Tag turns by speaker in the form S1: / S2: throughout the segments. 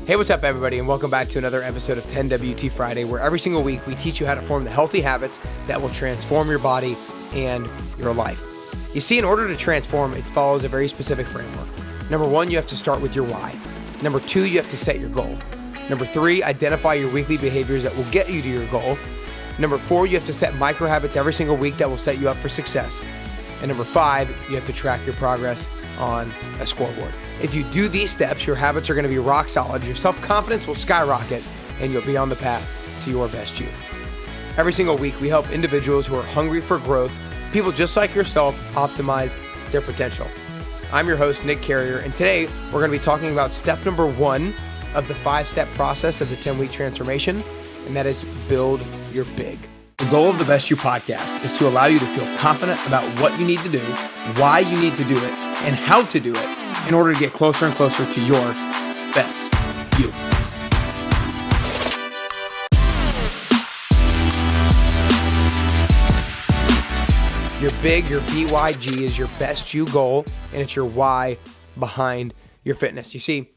S1: Hey, what's up, everybody, and welcome back to another episode of 10WT Friday, where every single week we teach you how to form the healthy habits that will transform your body and your life. You see, in order to transform, it follows a very specific framework. Number one, you have to start with your why. Number two, you have to set your goal. Number three, identify your weekly behaviors that will get you to your goal. Number four, you have to set micro habits every single week that will set you up for success. And number five, you have to track your progress on a scoreboard. If you do these steps, your habits are going to be rock solid, your self-confidence will skyrocket, and you'll be on the path to your best you. Every single week, we help individuals who are hungry for growth, people just like yourself, optimize their potential. I'm your host, Nick Carrier, and today we're going to be talking about step number one of the 5-step process of the 10-week transformation, and that is build your big. The goal of the Best You podcast is to allow you to feel confident about what you need to do, why you need to do it, and how to do it in order to get closer and closer to your best you. Your big, your BYG is your best you goal, and it's your why behind your fitness. You see,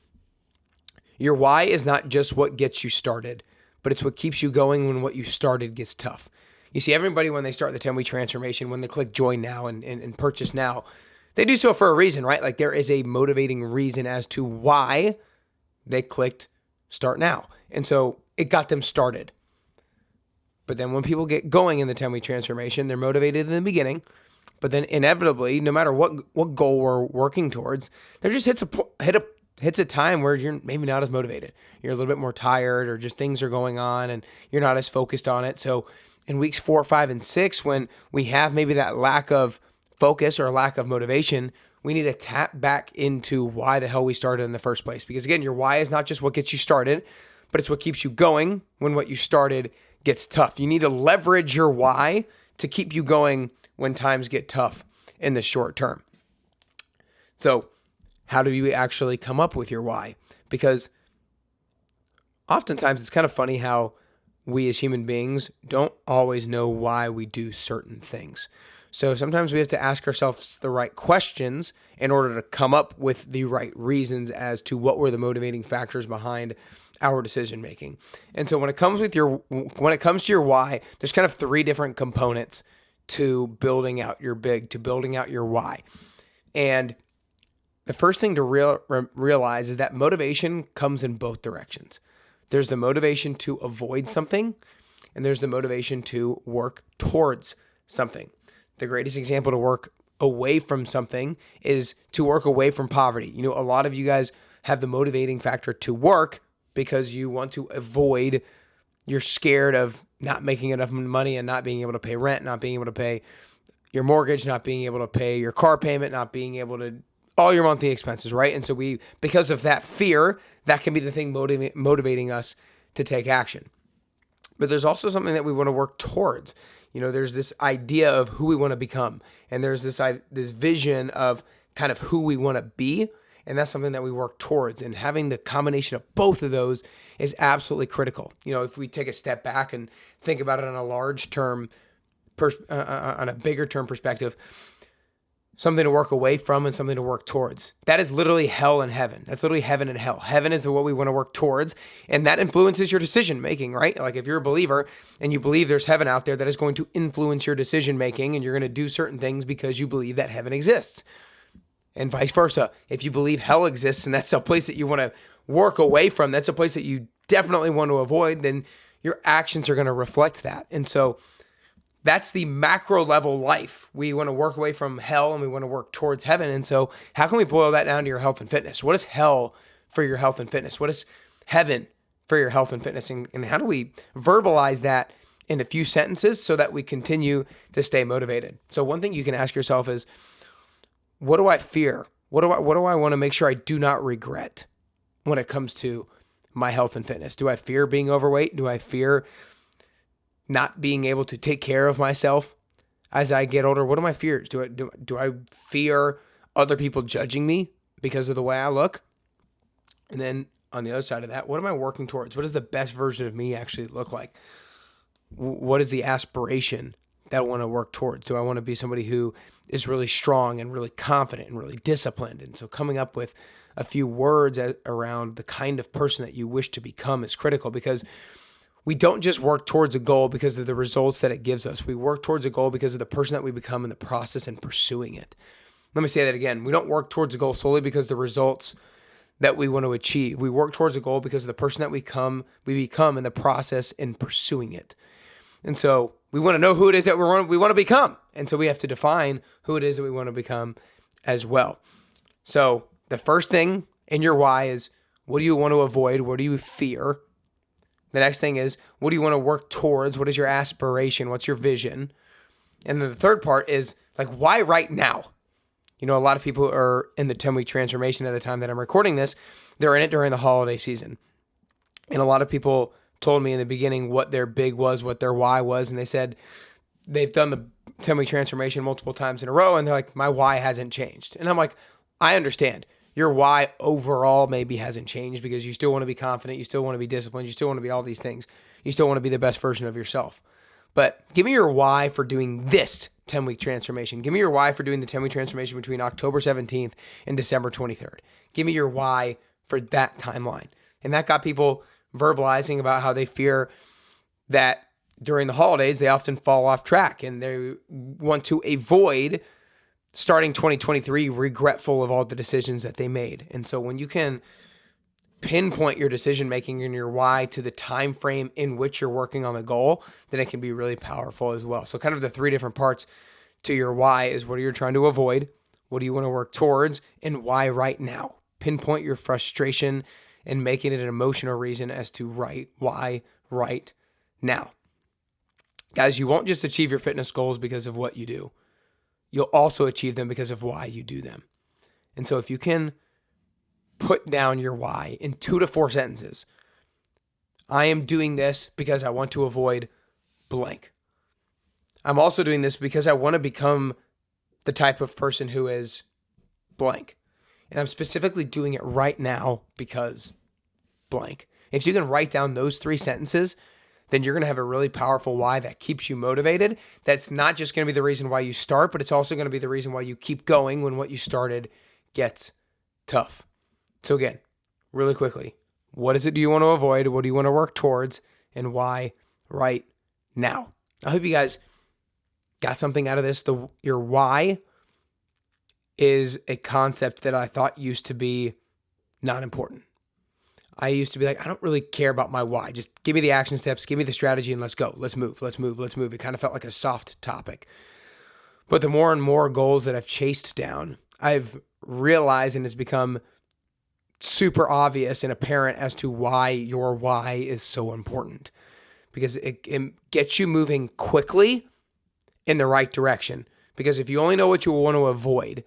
S1: your why is not just what gets you started, but it's what keeps you going when what you started gets tough. You see, everybody, when they start the 10-week transformation, when they click join now and purchase now, they do so for a reason, right? Like there is a motivating reason as to why they clicked start now. And so it got them started. But then when people get going in the 10-week transformation, they're motivated in the beginning. But then inevitably, no matter what goal we're working towards, there just hits a time where you're maybe not as motivated. You're a little bit more tired, or just things are going on and you're not as focused on it. So in weeks 4, 5, and 6, when we have maybe that lack of focus or lack of motivation, we need to tap back into why the hell we started in the first place. Because again, your why is not just what gets you started, but it's what keeps you going when what you started gets tough. You need to leverage your why to keep you going when times get tough in the short term. So how do you actually come up with your why? Because oftentimes it's kind of funny how we as human beings don't always know why we do certain things. So sometimes we have to ask ourselves the right questions in order to come up with the right reasons as to what were the motivating factors behind our decision making. And so when it comes to your why, there's kind of 3 different components to building out your big, to building out your why. And the first thing to realize is that motivation comes in both directions. There's the motivation to avoid something, and there's the motivation to work towards something. The greatest example to work away from something is to work away from poverty. You know, a lot of you guys have the motivating factor to work because you want to avoid, you're scared of not making enough money and not being able to pay rent, not being able to pay your mortgage, not being able to pay your car payment, not being able to all your monthly expenses, right? And so because of that fear, that can be the thing motivating us to take action. But there's also something that we want to work towards. You know, there's this idea of who we want to become, and there's this vision of kind of who we want to be, and that's something that we work towards. And having the combination of both of those is absolutely critical. You know, if we take a step back and think about it on a large term, on a bigger term perspective, something to work away from and something to work towards. That is literally hell and heaven. That's literally heaven and hell. Heaven is what we want to work towards, and that influences your decision making, right? Like if you're a believer and you believe there's heaven out there, that is going to influence your decision making, and you're going to do certain things because you believe that heaven exists. And vice versa. If you believe hell exists and that's a place that you want to work away from, that's a place that you definitely want to avoid, then your actions are going to reflect that. And so that's the macro level life. We want to work away from hell and we want to work towards heaven. And so how can we boil that down to your health and fitness? What is hell for your health and fitness? What is heaven for your health and fitness? And how do we verbalize that in a few sentences so that we continue to stay motivated? So one thing you can ask yourself is, what do I fear? What do I want to make sure I do not regret when it comes to my health and fitness? Do I fear being overweight? Do I fear not being able to take care of myself as I get older? What are my fears? Do I fear other people judging me because of the way I look? And then on the other side of that, what am I working towards? What does the best version of me actually look like? What is the aspiration that I want to work towards? Do I want to be somebody who is really strong and really confident and really disciplined? And so coming up with a few words around the kind of person that you wish to become is critical, because we don't just work towards a goal because of the results that it gives us. We work towards a goal because of the person that we become in the process and pursuing it. Let me say that again. We don't work towards a goal solely because of the results that we want to achieve. We work towards a goal because of the person that we become in the process in pursuing it. And so we want to know who it is that we want to become. And so we have to define who it is that we want to become as well. So the first thing in your why is, what do you want to avoid? What do you fear? The next thing is, what do you want to work towards? What is your aspiration? What's your vision? And then the third part is, like, why right now? You know, a lot of people are in the 10-week transformation at the time that I'm recording this. They're in it during the holiday season. And a lot of people told me in the beginning what their big was, what their why was. And they said they've done the 10-week transformation multiple times in a row. And they're like, my why hasn't changed. And I'm like, I understand. Your why overall maybe hasn't changed because you still want to be confident. You still want to be disciplined. You still want to be all these things. You still want to be the best version of yourself. But give me your why for doing this 10-week transformation. Give me your why for doing the 10-week transformation between October 17th and December 23rd. Give me your why for that timeline. And that got people verbalizing about how they fear that during the holidays, they often fall off track and they want to avoid starting 2023 regretful of all the decisions that they made. And so when you can pinpoint your decision making and your why to the time frame in which you're working on the goal, then it can be really powerful as well. So kind of the three different parts to your why is, what are you trying to avoid? What do you want to work towards? And why right now? Pinpoint your frustration and making it an emotional reason as to why right now. Guys, you won't just achieve your fitness goals because of what you do. You'll also achieve them because of why you do them. And so if you can put down your why in 2 to 4 sentences, I am doing this because I want to avoid blank. I'm also doing this because I want to become the type of person who is blank. And I'm specifically doing it right now because blank. If you can write down those 3 sentences, then you're going to have a really powerful why that keeps you motivated. That's not just going to be the reason why you start, but it's also going to be the reason why you keep going when what you started gets tough. So again, really quickly, what is it do you want to avoid? What do you want to work towards? And why right now? I hope you guys got something out of this. Your why is a concept that I thought used to be not important. I used to be like, I don't really care about my why. Just give me the action steps, give me the strategy, and let's go. Let's move. It kind of felt like a soft topic. But the more and more goals that I've chased down, I've realized, and it's become super obvious and apparent as to why your why is so important. Because it gets you moving quickly in the right direction. Because if you only know what you want to avoid,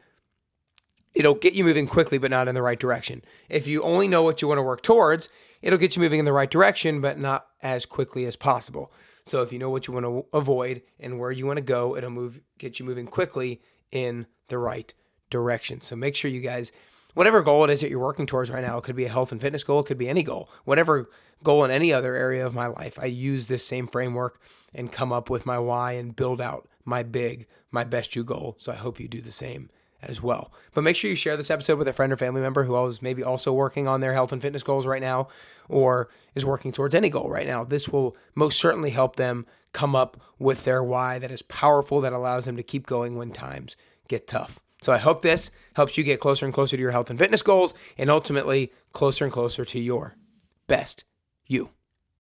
S1: it'll get you moving quickly, but not in the right direction. If you only know what you want to work towards, it'll get you moving in the right direction, but not as quickly as possible. So if you know what you want to avoid and where you want to go, it'll get you moving quickly in the right direction. So make sure you guys, whatever goal it is that you're working towards right now, it could be a health and fitness goal, it could be any goal, whatever goal in any other area of my life, I use this same framework and come up with my why and build out my best you goal. So I hope you do the same as well. But make sure you share this episode with a friend or family member who is maybe also working on their health and fitness goals right now, or is working towards any goal right now. This will most certainly help them come up with their why that is powerful, that allows them to keep going when times get tough. So I hope this helps you get closer and closer to your health and fitness goals, and ultimately closer and closer to your best you.